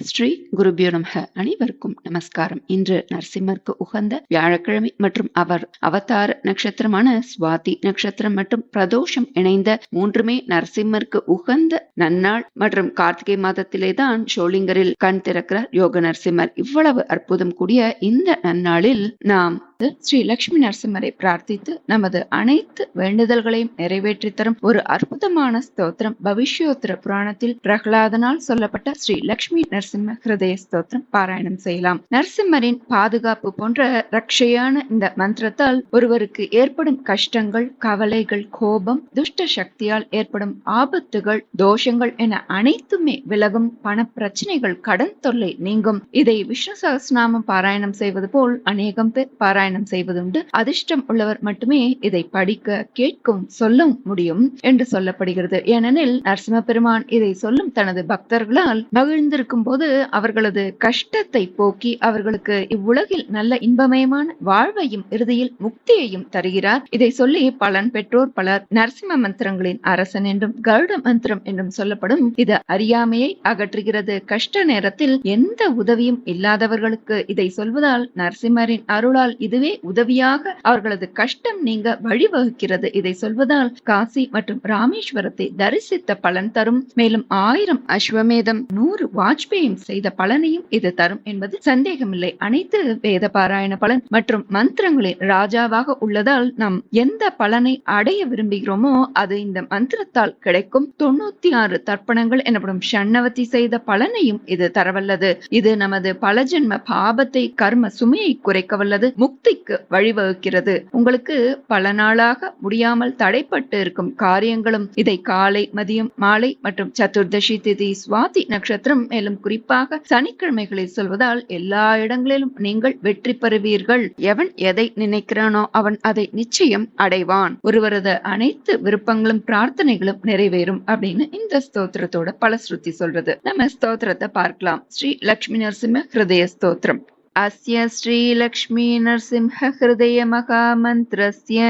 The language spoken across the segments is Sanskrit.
ஸ்ரீ குருபியோ நமக. அனைவருக்கும் நமஸ்காரம். இன்று நரசிம்மருக்கு உகந்த வியாழக்கிழமை மற்றும் அவர் அவதார நட்சத்திரமான சுவாதி நட்சத்திரம் மற்றும் பிரதோஷம் இணைந்த மூன்றுமே நரசிம்மருக்கு உகந்த நன்னாள் மற்றும் கார்த்திகை மாதத்திலே தான் ஷோலிங்கரில் கண் திறக்கிறார் யோக நரசிம்மர். இவ்வளவு அற்புதம் கூடிய இந்த நன்னாளில் நாம் ஸ்ரீ லட்சுமி நரசிம்மரை பிரார்த்தித்து நமது அனைத்து வேண்டுதல்களையும் நிறைவேற்றி தரும் ஒரு அற்புதமான ஸ்தோத்திரம் பவிஷ்யோத்தர புராணத்தில் பிரகலாதனால் சொல்லப்பட்ட ஸ்ரீ லட்சுமி நரசிம்ம ஹிருதய ஸ்தோத்திரம் பாராயணம் செய்யலாம். நரசிம்மரின் பாதுகாப்பு போன்ற ரட்சையான இந்த மந்திரத்தால் ஒருவருக்கு ஏற்படும் கஷ்டங்கள், கவலைகள், கோபம், துஷ்ட சக்தியால் ஏற்படும் ஆபத்துகள், தோஷங்கள் என அனைத்துமே விலகும். பண பிரச்சனைகள், கடன் தொல்லை நீங்கும். இதை விஷ்ணு சகஸ்ரநாமம் பாராயணம் செய்வது போல் அநேகம் பேர் பாராயணம் செய்வதுண்டு. அதிர்ஷ்டம் உள்ளவர் மட்டுமே இதை படிக்க, கேட்கும், சொல்ல முடியும் என்று சொல்லப்படுகிறது. ஏனெனில் நரசிம்ம பெருமான் இதை சொல்லும் தனது பக்தர்களால் மகிழ்ந்திருக்கும் போது அவர்களது கஷ்டத்தை போக்கி அவர்களுக்கு இவ்வுலகில் நல்ல இன்பமயமான வாழ்வையும் இறுதியில் முக்தியையும் தருகிறார். இதை சொல்லி பலன் பெற்றோர் பலர். நரசிம்ம மந்திரங்களின் அரசன் என்றும் கருட மந்திரம் என்றும் சொல்லப்படும். இது அறியாமையை அகற்றுகிறது. கஷ்ட நேரத்தில் எந்த உதவியும் இல்லாதவர்களுக்கு இதை சொல்வதால் நரசிம்மரின் அருளால் இதுவே உதவியாக அவர்களது கஷ்டம் நீங்க வழிவகுக்கிறது. இதை சொல்வதால் காசி மற்றும் ராமேஸ்வரத்தை தரிசித்த பலன் தரும். மேலும் 1000 அஸ்வமேதம் 100 வாஜ்பேயம் செய்த பலனையும் இது தரும் என்பது சந்தேகமில்லை. அனைத்து வேத பாராயண பலன் மற்றும் மந்திரங்களின் ராஜாவாக உள்ளதால் நாம் எந்த பலனை அடைய விரும்புகிறோமோ அது இந்த மந்திரத்தால் கிடைக்கும். 96 தர்ப்பணங்கள் எனப்படும் ஷண்ணவதி செய்த பலனையும் இது தரவல்லது. இது நமது பல ஜென்ம பாபத்தை, கர்ம சுமையை குறைக்க வல்லது, முக்திக்கு வழிவகுக்கிறது. உங்களுக்கு பல நாளாக முடியாமல் தடைப்பட்டு இருக்கும் காரியங்களும் இதை காலை, மதியம், மாலை மற்றும் சதுர்தசி திதி, சுவாதி நட்சத்திரம், மேலும் குறிப்பாக சனிக்கிழமைகளில் சொல்வதால் எல்லா இடங்களிலும் நீங்கள் வெற்றி பெறுவீர்கள். எவன் எதை நினைக்கிறானோ அவன் அதை நிச்சயம் அடைவான். ஒருவரது அனைத்து விருப்பங்களும் பிரார்த்தனைகளும் நிறைவேறும் அப்படின்னு இந்த ஸ்தோத்திரத்தோட பலஸ்ருதி சொல்றது. நம்ம ஸ்தோத்திரத்தை பார்க்கலாம். ஸ்ரீ லட்சுமி நரசிம்ம ஹிருதய ஸ்தோத்திரம். அஸ்ய ஸ்ரீ லக்ஷ்மீ நரசிம்ஹ ஹிருதய மகாமந்திரஸ்ய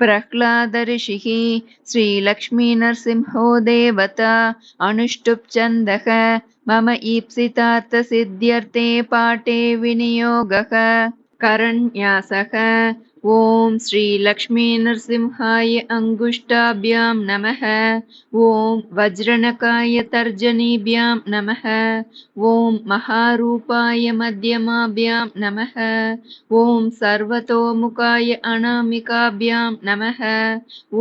பிரஹ்லாத ரிஷிஹி ஸ்ரீ லக்ஷ்மீ நரசிம்ஹோ தேவதா அனுஷ்டுப் சந்தக மம ஈப்சிதார்த்த சித்யர்த்தே பாட்டே விநியோகः கரண்யாசக. ஓம் ஸ்ரீ லக்ஷ்மீ நரசிம்ஹாய அங்குஷ்டாபியாம் நமः. ஓம் வஜ்ரநகாய தர்ஜனீபியாம் நமः. ஓம் மகாரூபாய மத்யமாபியாம் நமः. ஓம் சர்வதோமுகாய அநாமிகாபியாம் நமः.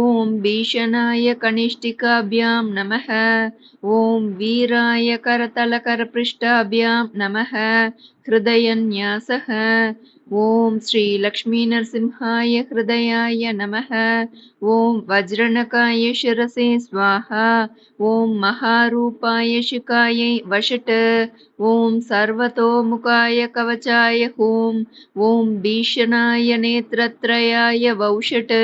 ஓம் பீஷணாய கனிஷ்டிகாபியாம் நமः. ஓம் வீராய கரதலகரபிருஷ்டாபியாம் நமः. ஹிருதயன்யாசः. ஓம் ஸ்ரீ லக்ஷ்மீ நரசிம்ஹாய ஹிருதயாய நமः. ஓம் வஜ்ரநகாய சிரசே ஸ்வாஹா. ஓம் மகாரூபாய சிகாயை வஷட். ஓம் சர்வதோமுகாய கவச்சாய ஹூம். ஓம் பீஷணாய நேத்ரத்ரயாய வௌஷட்.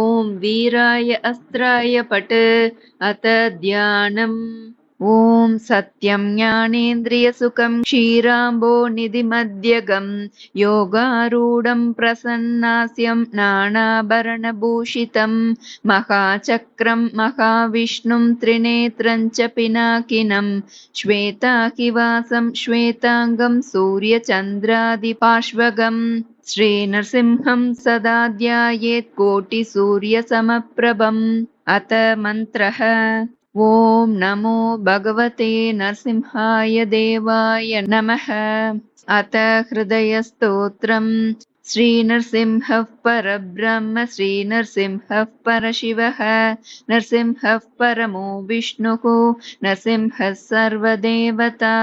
ஓம் வீராய அஸ்திராய பட். அத தியானம். ஓம் சத்யம் ஞானேந்திரிய சுகம் க்ஷீராம்போ நிதிமத்யகம் யோகாரூடம் பிரசன்னாஸ்யம் நானாபரண பூஷிதம் மகாசக்ரம் மகாவிஷ்ணும் த்ரிநேத்ரஞ்ச பினாகினம் ஸ்வேதாகிவாசம் ஸ்வேதாங்கம் சூரிய சந்திராதி பார்ஷ்வகம் ஸ்ரீ நரசிம்ஹம் சதா த்யாயேத் கோட்டி சூரிய சமப்ரபம். அத மந்த்ரஹ. ஓம் நமோ பகவதே நரசிம்ஹாய தேவாய நமः. அத ஹிருதய ஸ்தோத்ரம். ஸ்ரீ நரசிம்ஹ பரபிரம்ம ஸ்ரீ நரசிம்ஹ பரசிவः நரசிம்ஹ பரமோ விஷ்ணுः நரசிம்ஹ சர்வதேவதா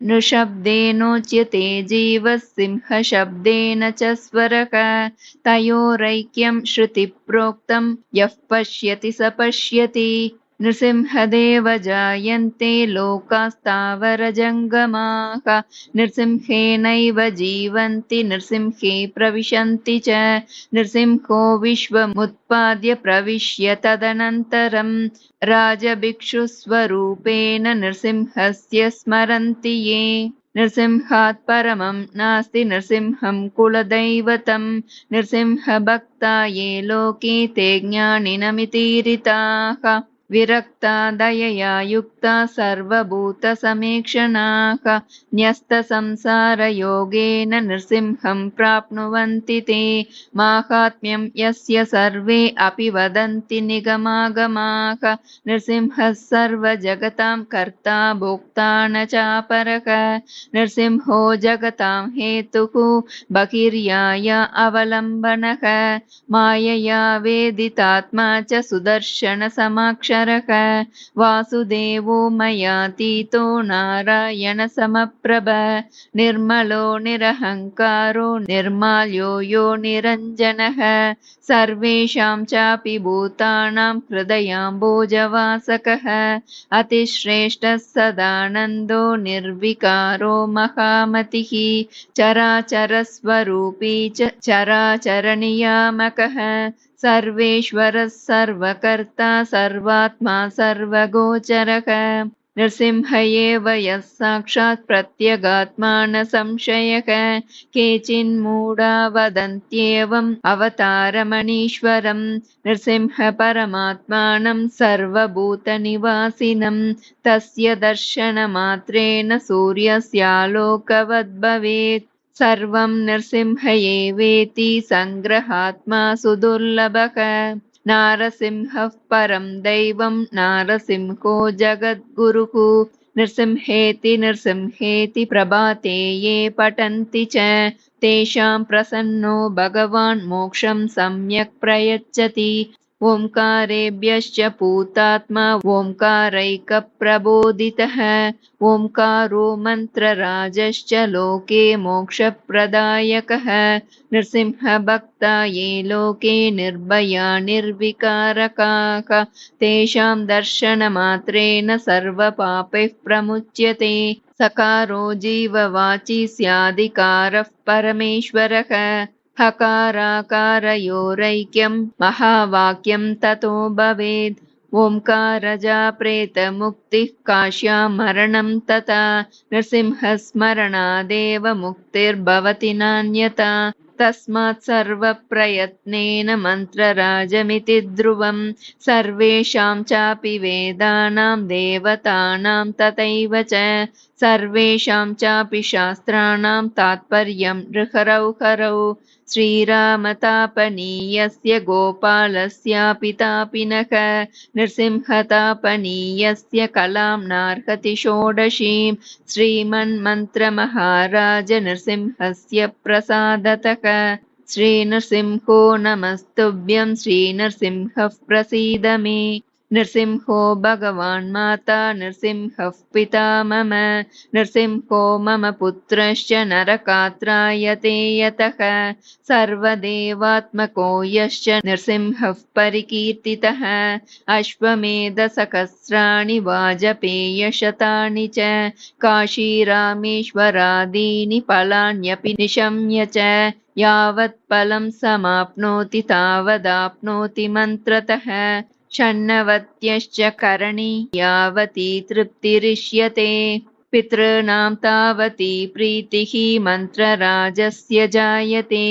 நிருஷப்தேனோச்யதே ஜீவः சிம்ஹ சப்தேன ச ஸ்வரः தயோரைக்யம் ஸ்ருதி ப்ரோக்தம் யः பஷ்யதி ச பஷ்யதி. நிருசிம்ஹதேவ ஜாயந்தே லோகாஸ்தாவர ஜங்கமாः நிருசிம்ஹேனைவ ஜீவந்தி நிருசிம்ஹே பிரவிஷந்தி ச. நிருசிம்ஹோ விஸ்வமுத்பாத்ய பிரவிஷ்ய ததனந்தரம் ராஜபிக்ஷுஸ்வரூபேண நிருசிம்ஹஸ்ய ஸ்மரந்தி யே. நிருசிம்ஹாத் பரமம் நாஸ்தி நிருசிம்ஹம் குலதைவதம் நிருசிம்ஹ பக்தா யே லோகே தே ஞானினமிதீரிதாः. विरक्ता दयया युक्ता सर्वभूतसमीक्षणाः न्यस्तसंसारयोगेन नृसिंहं प्राप्नुवन्ति ते माहात्म्यं यस्य सर्वे अपि वदन्ति निगमागमाः नृसिंहः सर्वजगतां कर्ता भोक्ता न चापरः नृसिंहो जगतां हेतुः बहिर्याय अवलम्बनः मायया वेदितात्मा च सुदर्शनसमाक्षरः वासुदेवो मयातीतो नारायणसमप्रभ निर्मलो निरहङ्कारो निर्माल्यो यो निरञ्जनः सर्वेषां चापि भूतानां हृदयाम्बोजवासकः अतिश्रेष्ठः सदानन्दो निर्विकारो महामतिः चराचरस्वरूपी च चराचरनियामकः सर्वेश्वरः सर्वकर्ता सर्वात्मा सर्वगोचरः नृसिंह एव यः साक्षात् प्रत्यगात्मा न संशयः केचिन्मूढा वदन्त्येवम् अवतारमणीश्वरम् नृसिंह परमात्मानं सर्वभूतनिवासिनं तस्य दर्शनमात्रेण सूर्यस्यालोकवद्भवेत् सर्वं नृसिंह एवेति सङ्ग्रहात्मा सुदुर्लभः नारसिंहः परं दैवं नारसिंहो जगद्गुरुः नृसिंहेति प्रभाते ये पठन्ति च तेषां प्रसन्नो भगवान् मोक्षं सम्यक् प्रयच्छति ओंकारेभ्यश्च पूतात्मा ओंकारैकप्रबोधितः ओंकारो मन्त्रराजश्च लोके मोक्षप्रदायकः नृसिंहभक्ता ये लोके निर्भया निर्विकारकाः तेषां दर्शनमात्रेण सर्वपापैः प्रमुच्यते सकारो जीववाची स्यादिकारः परमेश्वरः हकाराकारयोरैक्यं महावाक्यं ततो भवेत् ओंकारजा प्रेतमुक्तिः काश्यां मरणं तथा नृसिंहस्मरणादेव मुक्तिर्भवति नान्यथा तस्मात् सर्वप्रयत्नेन मन्त्रराजमिति ध्रुवं सर्वेषां चापि वेदानां देवतानां तथैव च सर्वेषां चापि शास्त्राणां तात्पर्यं ऋहरौ श्रीरामतापनीयस्य गोपालस्यापि तापिनः नृसिंहतापनीयस्य कलां नार्हति षोडशीं श्रीमन्मन्त्रमहाराज नृसिंहस्य प्रसादतः श्रीनृसिंहो नमस्तुभ्यं श्रीनृसिंहः प्रसीद मे नृसिंहो भगवान् माता नृसिंहः पिता मम नृसिंहो मम पुत्रश्च नरकात्रायते यतः सर्वदेवात्मको यश्च नृसिंहः परिकीर्तितः अश्वमेधसहस्राणि वाजपेयशतानि च काशीरामेश्वरादीनि फलान्यपि निशम्य च यावत् फलं समाप्नोति तावदाप्नोति मन्त्रतः षण्णवत्यश्च करणी यावती तृप्तिरिष्यते पितॄणां तावती प्रीतिः मन्त्रराजस्य जायते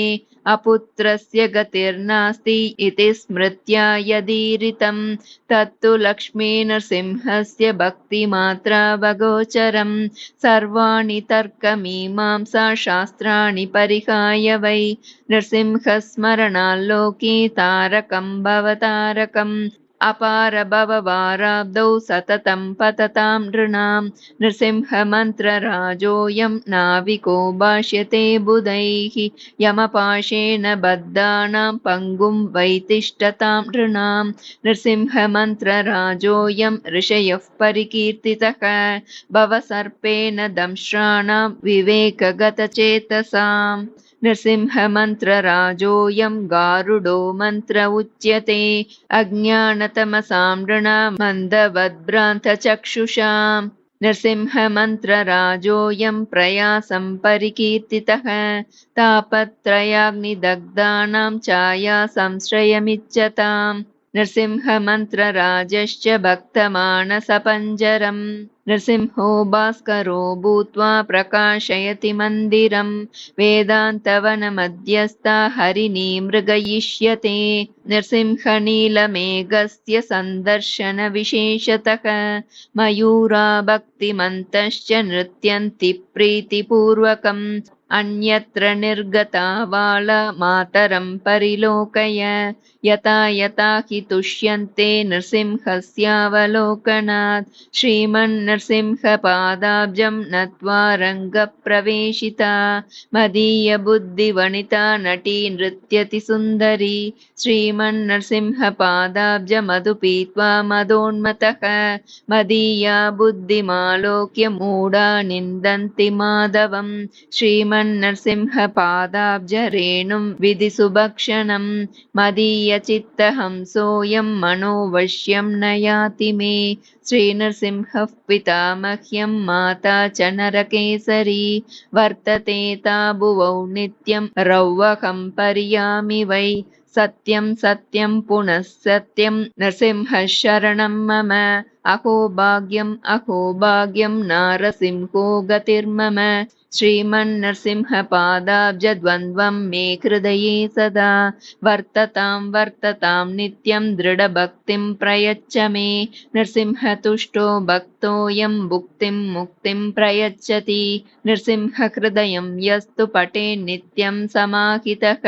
अपुत्रस्य गतिर्नास्ति इति स्मृत्या यदीरितं तत्तु लक्ष्मीनृसिंहस्य भक्तिमात्रावगोचरं सर्वाणि तर्कमीमांसा शास्त्राणि परिहाय वै नृसिंहस्मरणाल्लोके तारकं भवतारकम् अपार भववाराब्धौ सततं पततां नृणां नृसिंहमन्त्रराजोऽयं नाविको भाष्यते बुधैः यमपाशेन बद्धानां पङ्गुं वैतिष्ठतां नृणां नृसिंहमन्त्रराजोऽयं ऋषयः परिकीर्तितः भवसर्पेण दंष्ट्राणां विवेकगतचेतसाम् नृसिंहमन्त्रराजोऽयं गारुडो मन्त्र उच्यते अज्ञानतमसां नृणां मन्दवद्भ्रान्तचक्षुषां नृसिंहमन्त्रराजोऽयं प्रयासं परिकीर्तितः तापत्रयाग्निदग्धानां छाया संश्रयमिच्छताम् नृसिंहमन्त्रराजश्च भक्तमानसपञ्जरम् नृसिंहो भास्करो भूत्वा प्रकाशयति मन्दिरं वेदान्तवनमध्यस्था हरिणी मृगयिष्यते नृसिंहनीलमेघस्य सन्दर्शनविशेषतः मयूरा भक्तिमन्तश्च नृत्यन्ति प्रीतिपूर्वकम् अन्यत्र निर्गता बाला मातरं परिलोकय यथा यथा हि तुष्यन्ते नृसिंहस्यावलोकनात् श्रीमन्नृसिंहपादाब्जं नत्वा रङ्गप्रवेशिता मदीयबुद्धिवनिता नटी नृत्यति सुन्दरी श्रीमन्नृसिंहपादाब्जमधु मदोन्मतः मदीया बुद्धिमालोक्य मूढा निन्दन्ति माधवम् श्रीमन्नृसिंहपादाब्जरेणुं विधिसुभक्षणं मदीयचित्तहंसोऽयं मनोवश्यं न याति मे श्रीनृसिंहः पिता मह्यं माता च नरकेसरी वर्तते ताभुवौ नित्यं रौवकं पर्यामि वै सत्यं सत्यं पुनः सत्यं नृसिंहः शरणं मम अहो भाग्यं नारसिंहो गतिर्मम श्रीमन्नृसिंहपादाब्जद्वन्द्वं मे हृदये सदा वर्ततां नित्यं दृढभक्तिं प्रयच्छ मे नृसिंहतुष्टो भक्तोऽयं भुक्तिं मुक्तिं प्रयच्छति नृसिंहहृदयं यस्तु पठे नित्यं समाहितः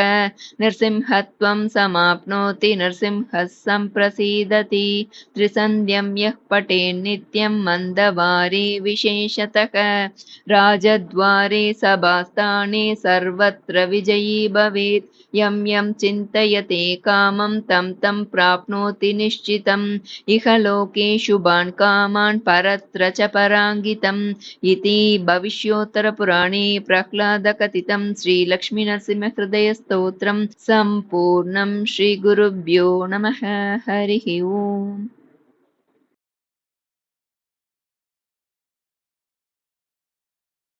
नृसिंहत्वं समाप्नोति नृसिंहः सम्प्रसीदति त्रिसन्ध्यं यः पठे नित्यं मन्दवारे विशेषतः राजद्वारे सभास्थाने सर्वत्र विजयी भवेत् यं यं चिन्तयते कामं तं प्राप्नोति निश्चितम् इह लोके शुभान् कामान् परत्र च पराङ्गितम् इति भविष्योत्तरपुराणे प्रह्लादकथितं श्रीलक्ष्मीनरसिंहहृदयस्तोत्रं सम्पूर्णं। श्रीगुरुभ्यो नमः। हरिः ओम्।